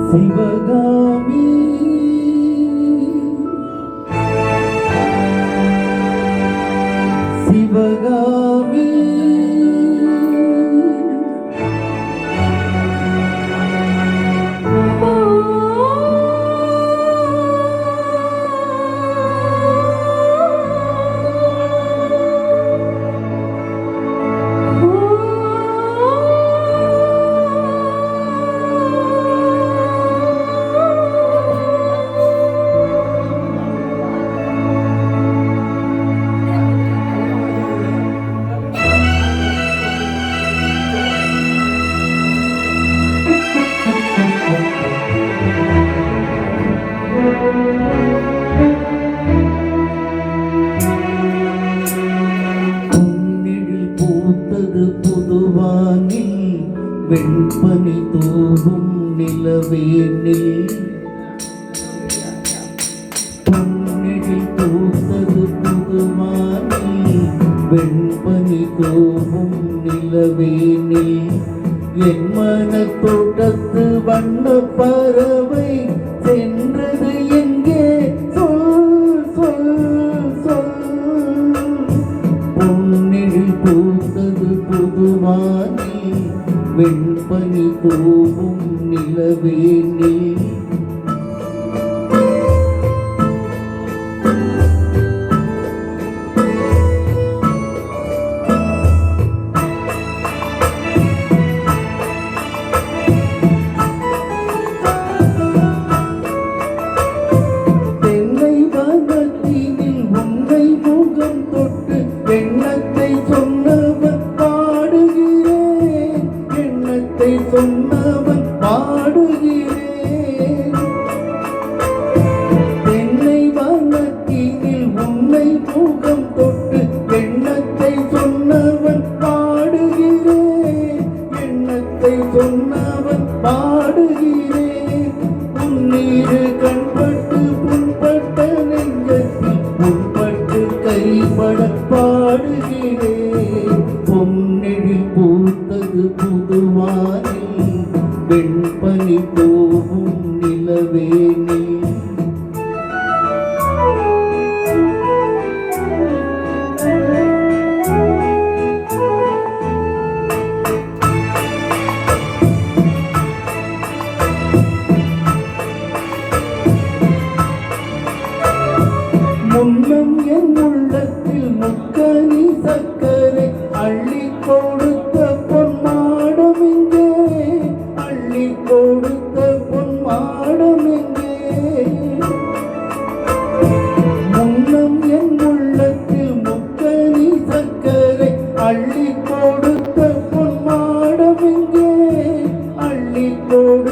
சிவகாமி சிவகாமி பொன்னிழில் பூத்தது புதுவானில் வெண்பனி தூவும் நிலவேனில் பொன்னிழில் பூத்தது புதுவானில் வெண்பனி தூவும் நிலவேனில் என் மனத் தோட்டத்து வண்ண பறவை சென்றது எங்கே சொல் சொல் சொல் பொன்னிழில் பூத்தது புதுவானில் வெண்பனி தூவும் நிலவேனில் சொன்னவன் பாடுகிறேன் தென்னை வனத்தினில் உன்னை முகம் தொட்டு எண்ணத்தை சொன்னவன் பாடுகிறேன் எண்ணத்தை சொன்னவன் பாடுகிறேன் உன்னீரு கண்பட்டு புண்பட்ட நெஞ்சத்தில் புண்பட்டு கைப்பட பாடுகிறேன் பொன்னெழில் பூத்தது புதுவானில் வெண்பனி தூவும் நிலவேனில் முன்னம் என் உள்ளத்தில் முக்கனி சக்கரை அள்ளி கொடுத்த பொன்மாடம் எங்கே அள்ளி கொடுத்த பொன்மாடம் எங்கே முன்னம் என் உள்ளத்தில் முக்கனி சக்கரை அள்ளி கொடுத்த பொன்மாடம் எங்கே அள்ளி கொடு